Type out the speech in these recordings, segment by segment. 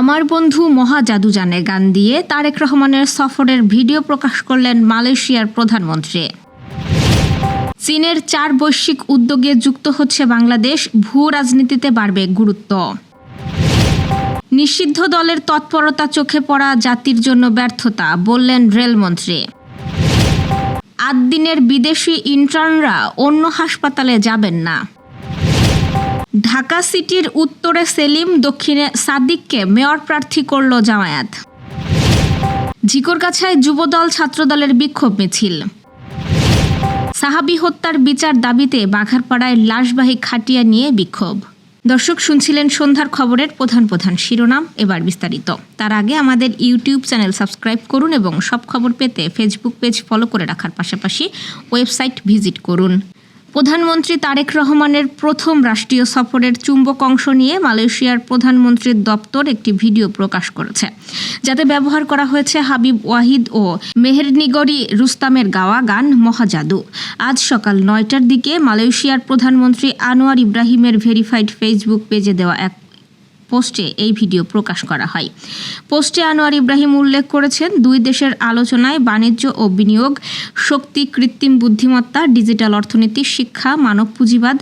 আমার বন্ধু মহা জাদু জানে গান দিয়ে তারেক রহমানের সফরের ভিডিও প্রকাশ করলেন মালয়েশিয়ার প্রধানমন্ত্রী। চীনের 4 বৈশ্বিক উদ্যোগে যুক্ত হচ্ছে বাংলাদেশ, ভূ রাজনীতিতে বাড়বে গুরুত্ব। নিষিদ্ধ দলের তৎপরতা চোখে পড়া জাতির জন্য ব্যর্থতা, বললেন রেলমন্ত্রী। 8 দিনের বিদেশি ইন্টার্নরা অন্য হাসপাতালে যাবেন না। ঢাকা সিটির উত্তরে সেলিম, দক্ষিণে সাদিককে মেয়র প্রার্থী করল জামায়াত। ঝিকরগাছায় যুবদল ছাত্রদলের বিক্ষোভ মিছিল। সাহাবী হত্যার বিচার দাবিতে বাঘারপাড়ায় লাশবাহী খাটিয়া নিয়ে বিক্ষোভ। দর্শক, শুনছিলেন সন্ধ্যার খবরের প্রধান শিরোনাম, এবার বিস্তারিত। তার আগে আমাদের ইউটিউব চ্যানেল সাবস্ক্রাইব করুন এবং সব খবর পেতে ফেসবুক পেজ ফলো করে রাখার পাশাপাশি ওয়েবসাইট ভিজিট করুন। প্রধানমন্ত্রী তারেক রহমানের প্রথম রাষ্ট্রীয় সফরের চুম্বক অংশ নিয়ে মালয়েশিয়ার প্রধানমন্ত্রীর দপ্তর একটি ভিডিও প্রকাশ করেছে, যাতে ব্যবহার করা হয়েছে হাবিব ওয়াহিদ ও মেহেরনিগরি রুস্তামের গাওয়া গান মহা জাদু। আজ সকাল 9টার দিকে মালয়েশিয়ার প্রধানমন্ত্রী আনোয়ার ইব্রাহিমের ভেরিফাইড ফেসবুক পেজে দেওয়া এক পোস্টে এই ভিডিও প্রকাশ করা হয়। পোস্টে আনোয়ার ইব্রাহিম উল্লেখ করেছেন, 2 দেশের আলোচনায় বাণিজ্য ও বিনিয়োগ, শক্তি, কৃত্রিম বুদ্ধিমত্তা, ডিজিটাল অর্থনীতি, শিক্ষা, মানব পুঁজিবাদ,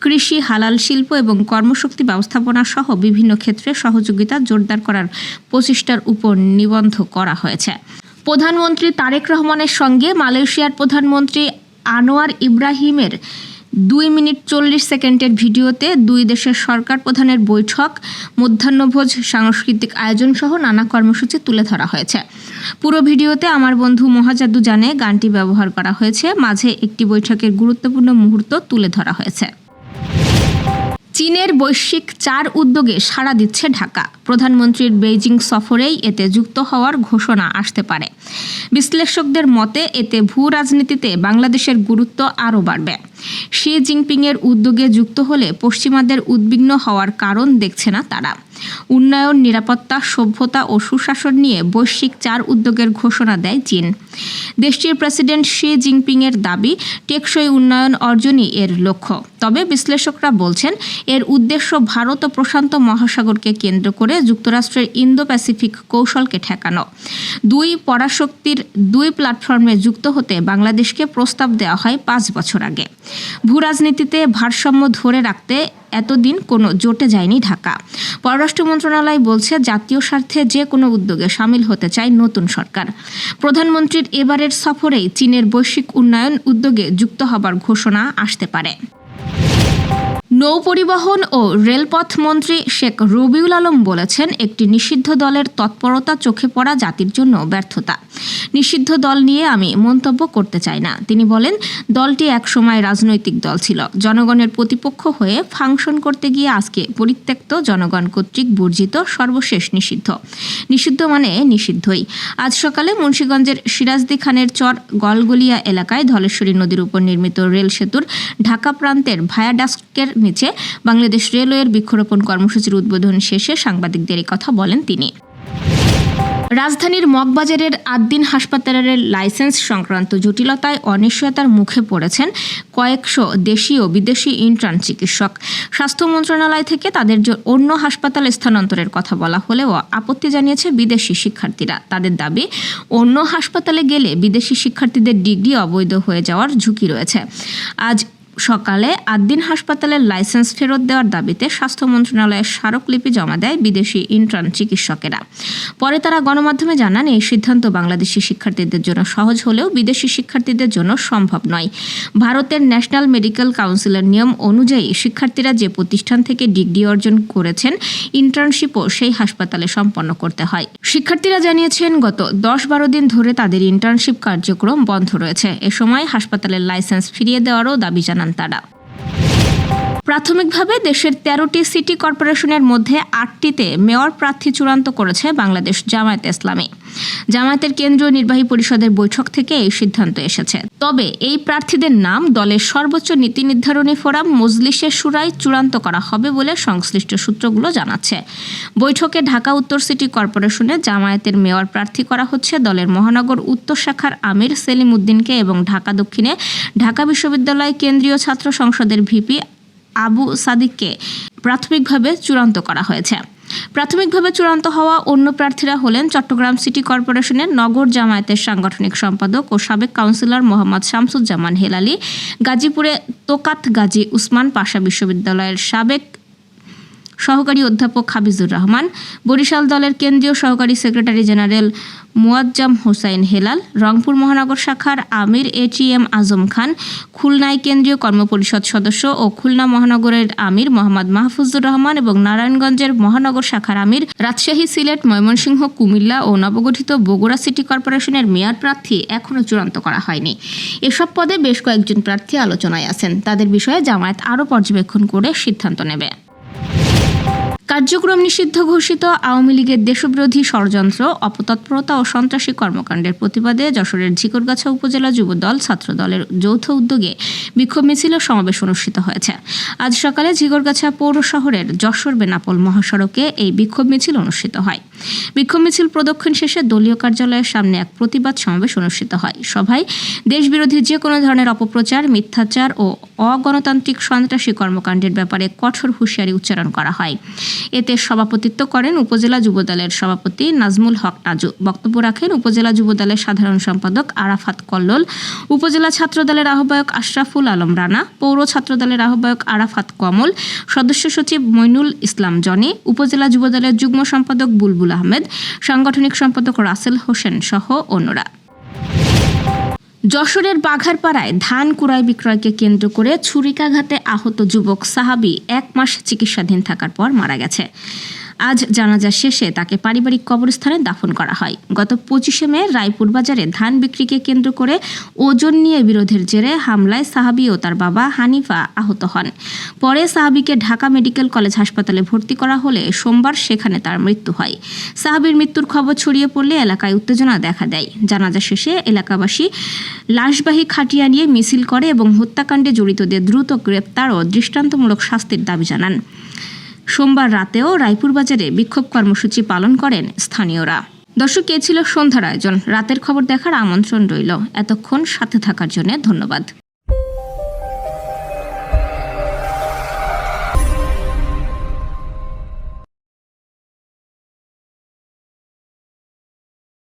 কৃষি, হালাল শিল্প এবং কর্মশক্তি ব্যবস্থাপনা সহ বিভিন্ন ক্ষেত্রে সহযোগিতা জোরদার করার প্রচেষ্টার উপর নিবন্ধ করা হয়েছে। প্রধানমন্ত্রী তারেক রহমানের সঙ্গে মালয়েশিয়ার প্রধানমন্ত্রী আনোয়ার ইব্রাহিমের 2 মিনিট 40 সেকেন্ডের ভিডিওতে 2 দেশের সরকার প্রধানের বৈঠক, মধ্যাহ্নভোজ, সাংস্কৃতিক আয়োজন সহ নানা কর্মসূচি তুলে ধরা হয়েছে। পুরো ভিডিওতে আমার বন্ধু মহা জাদু জানে গানটি ব্যবহার করা হয়েছে। মাঝে একটি বৈঠকের গুরুত্বপূর্ণ মুহূর্ত তুলে ধরা হয়েছে। চীনের বৈশ্বিক 4 উদ্যোগে সাড়া দিচ্ছে ঢাকা। প্রধানমন্ত্রীর বেইজিং সফরেই এতে যুক্ত হওয়ার ঘোষণা আসতে পারে। বিশ্লেষকদের মতে এতে ভূ রাজনীতিতে বাংলাদেশের গুরুত্ব আরও বাড়বে। শি জিনপিংয়ের উদ্যোগে যুক্ত হলে পশ্চিমাদের উদ্বিগ্ন হওয়ার কারণ দেখছে না তারা। উন্নয়ন, নিরাপত্তা, সভ্যতা ও সুশাসন নিয়ে বৈশ্বিক 4 উদ্যোগের ঘোষণা দেয় চীন। দেশটির প্রেসিডেন্ট শি জিনপিংয়ের দাবি, টেকসই উন্নয়ন অর্জনই এর লক্ষ্য। তবে বিশ্লেষকরা বলছেন, এর উদ্দেশ্য ভারত ও প্রশান্ত মহাসাগরকে কেন্দ্র করে যুক্তরাষ্ট্রের ইন্দো প্যাসিফিক কৌশলকে ঠেকানো। 2 পরাশক্তির 2 প্ল্যাটফর্মে যুক্ত হতে বাংলাদেশকে প্রস্তাব দেওয়া হয় 5 বছর আগে। ভূরাজনীতিতে ভারসাম্য ধরে রাখতে এতদিন কোনো জোটে যায়নি ঢাকা। পররাষ্ট্র মন্ত্রণালয় বলছে, জাতীয় স্বার্থে যে কোনো উদ্যোগে সামিল হতে চায় নতুন সরকার। প্রধানমন্ত্রীর এবারের সফরেই চীনের বৈশ্বিক উন্নয়ন উদ্যোগে যুক্ত হবার ঘোষণা আসতে পারে। নৌ পরিবহন ও রেলপথ মন্ত্রী শেখ রবিউল আলম বলেছেন, একটি নিষিদ্ধ দলের তৎপরতা চোখে পড়া জাতির জন্য ব্যর্থতা। নিষিদ্ধ দল নিয়ে আমি মন্তব্য করতে চাই না। তিনি বলেন, দলটি একসময় রাজনৈতিক দল ছিল। জনগণের প্রতিপক্ষ হয়ে ফাংশন করতে গিয়ে আজকে পরিত্যক্ত, জনগণ কর্তৃক বর্জিত, সর্বশেষ নিষিদ্ধ। নিষিদ্ধ মানে নিষিদ্ধই। আজ সকালে মুন্সিগঞ্জের সিরাজদি খানের চর গলগলিয়া এলাকায় ধলেশ্বরী নদীর উপর নির্মিত রেল সেতুর ঢাকা প্রান্তের ভায়াডাক্টের নিচে বাংলাদেশ রেলওয়ের বৃক্ষরোপণ কর্মসূচির উদ্বোধন শেষে সাংবাদিকদের এই কথা বলেন তিনি। রাজধানীর মগবাজারের 8 দিন হাসপাতালের লাইসেন্স সংক্রান্ত জটিলতায় অনিশ্চয়তার মুখে পড়েছেন কয়েকশো দেশি ও বিদেশি ইন্টার্ন চিকিৎসক। স্বাস্থ্য মন্ত্রণালয় থেকে তাদের অন্য হাসপাতালে স্থানান্তরের কথা বলা হলেও আপত্তি জানিয়েছে বিদেশি শিক্ষার্থীরা। তাদের দাবি, অন্য হাসপাতালে গেলে বিদেশি শিক্ষার্থীদের ডিগ্রি অবৈধ হয়ে যাওয়ার ঝুঁকি রয়েছে। আজ সকালে 8 দিন হাসপাতালের লাইসেন্স ফেরত দেওয়ার দাবিতে স্বাস্থ্য মন্ত্রণালয়ের স্মারকলিপি জমা দেয় বিদেশি ইন্টার্ন চিকিৎসকেরা। পরে তারা গণমাধ্যমে জানান, এই সিদ্ধান্ত বাংলাদেশি শিক্ষার্থীদের জন্য সহজ হলেও বিদেশি শিক্ষার্থীদের জন্য সম্ভব নয়। ভারতের ন্যাশনাল মেডিকেল কাউন্সিলের নিয়ম অনুযায়ী শিক্ষার্থীরা যে প্রতিষ্ঠান থেকে ডিগ্রি অর্জন করেছেন, ইন্টার্নশিপও সেই হাসপাতালে সম্পন্ন করতে হয়। শিক্ষার্থীরা জানিয়েছেন, গত 10-12 দিন ধরে তাদের ইন্টার্নশিপ কার্যক্রম বন্ধ রয়েছে। এ সময় হাসপাতালের লাইসেন্স ফিরিয়ে দেওয়ারও দাবি জানান তারা। প্রাথমিকভাবে দেশের 13টি সিটি কর্পোরেশনের মধ্যে 8টিতে মেয়র প্রার্থী চূড়ান্ত করেছে বাংলাদেশ জামায়াত ইসলামী। জামায়াতের কেন্দ্রীয় নির্বাহী পরিষদের বৈঠক থেকে এই সিদ্ধান্ত এসেছে। তবে এই প্রার্থীদের নাম দলের সর্বোচ্চ নীতি নির্ধারণী ফোরাম মজলিসে শুরায় চূড়ান্ত করা হবে বলে সংশ্লিষ্ট সূত্রগুলো জানাচ্ছে। বৈঠকে ঢাকা উত্তর সিটি কর্পোরেশনে জামায়াতের মেয়র প্রার্থী করা হচ্ছে দলের মহানগর উত্তর শাখার আমির সেলিম উদ্দিনকে এবং ঢাকা দক্ষিণে ঢাকা বিশ্ববিদ্যালয় কেন্দ্রীয় ছাত্র সংসদের ভিপি আবু সাদিককে প্রাথমিকভাবে চূড়ান্ত করা হয়েছে। প্রাথমিকভাবে চূড়ান্ত হওয়া অন্য প্রার্থীরা হলেন চট্টগ্রাম সিটি কর্পোরেশনের নগর জামায়াতের সাংগঠনিক সম্পাদক ও সাবেক কাউন্সিলর মোহাম্মদ শামসুজ্জামান হেলালি, গাজীপুরে তোকাত গাজী উসমান পাশা বিশ্ববিদ্যালয়ের সাবেক সহকারী অধ্যাপক হাবিজুর রহমান, বরিশাল দলের কেন্দ্রীয় সহকারী সেক্রেটারি জেনারেল মুয়াজ্জম হোসাইন হেলাল, রংপুর মহানগর শাখার আমির ATM আজম খান, খুলনায় কেন্দ্রীয় কর্মপরিষদ সদস্য ও খুলনা মহানগরের আমির মোহাম্মদ মাহফুজুর রহমান এবং নারায়ণগঞ্জের মহানগর শাখার আমির, রাজশাহী, সিলেট, ময়মনসিংহ, কুমিল্লা ও নবগঠিত বগুড়া সিটি কর্পোরেশনের মেয়র প্রার্থী এখনও চূড়ান্ত করা হয়নি। এসব পদে বেশ কয়েকজন প্রার্থী আলোচনায় আছেন। তাদের বিষয়ে জামায়াত আরও পর্যবেক্ষণ করে সিদ্ধান্ত নেবে। কার্যক্রম নিষিদ্ধ ঘোষিত আওয়ামী লীগের দেশবিরোধী ষড়যন্ত্র, অপতৎপরতা ও সন্ত্রাসী কর্মকাণ্ডের প্রতিবাদে যশোরের ঝিকরগাছা উপজেলা যুবদল ছাত্রদলের যৌথ উদ্যোগে বিক্ষোভ মিছিল ও সমাবেশ অনুষ্ঠিত হয়েছে। আজ সকালে ঝিকরগাছা পৌর শহরের যশোর বেনাপোল মহাসড়কে এই বিক্ষোভ মিছিল অনুষ্ঠিত হয়। বিক্ষোভ মিছিল প্রদক্ষিণ শেষে দলীয় কার্যালয়ের সামনে এক প্রতিবাদ সমাবেশ অনুষ্ঠিত হয়। সভায় দেশবিরোধী যে কোনো ধরনের অপপ্রচার, মিথ্যাচার ও অগণতান্ত্রিক সন্ত্রাসী কর্মকাণ্ডের ব্যাপারে কঠোর হুঁশিয়ারি উচ্চারণ করা হয়। এতে সভাপতিত্ব করেন উপজেলা যুবদলের সভাপতি নাজমুল হক নাজু। বক্তব্য রাখেন উপজেলা যুবদলের সাধারণ সম্পাদক আরাফাত কল্লোল, উপজেলা ছাত্রদলের আহ্বায়ক আশরাফুল আলম রানা, পৌর ছাত্রদলের আহ্বায়ক আরাফাত কমল, সদস্য সচিব মইনুল ইসলাম জনি, উপজেলা যুবদলের যুগ্ম সম্পাদক বুলবুল আহমেদ, সাংগঠনিক সম্পাদক রাসেল হোসেন সহ অন্যরা। যশোরের বাঘারপাড়ায় ধান কুড়াই বিক্রয়কে কেন্দ্র করে ছুরিকাঘাতে আহত যুবক সাহাবী 1 মাস চিকিৎসাধীন থাকার পর মারা গেছে। আজ জানাজা শেষে তাকে পারিবারিক কবরস্থানে দাফন করা হয়। গত 25 মে রায়পুর বাজারে ধান বিক্রিকে কেন্দ্র করে ওজন নিয়ে বিরোধের জেরে হামলায় সাহাবী ও তার বাবা হানিফা আহত হন। পরে সাহাবীকে ঢাকা মেডিকেল কলেজ হাসপাতালে ভর্তি করা হলে সোমবার সেখানে তার মৃত্যু হয়। সাহাবীর মৃত্যুর খবর ছড়িয়ে পড়লে এলাকায় উত্তেজনা দেখা দেয়। জানাজা শেষে এলাকাবাসী লাশবাহী খাটিয়া নিয়ে মিছিল করে এবং হত্যাকাণ্ডে জড়িতদের দ্রুত গ্রেপ্তার ও দৃষ্টান্তমূলক শাস্তির দাবি জানান। সোমবার রাতেও রায়পুর বাজারে বিক্ষোভ কর্মসূচি পালন করেন স্থানীয়রা। দর্শক, এ ছিল সন্ধ্যার আয়োজন। রাতের খবর দেখার আমন্ত্রণ রইল। এতক্ষণ সাথে থাকার জন্য ধন্যবাদ।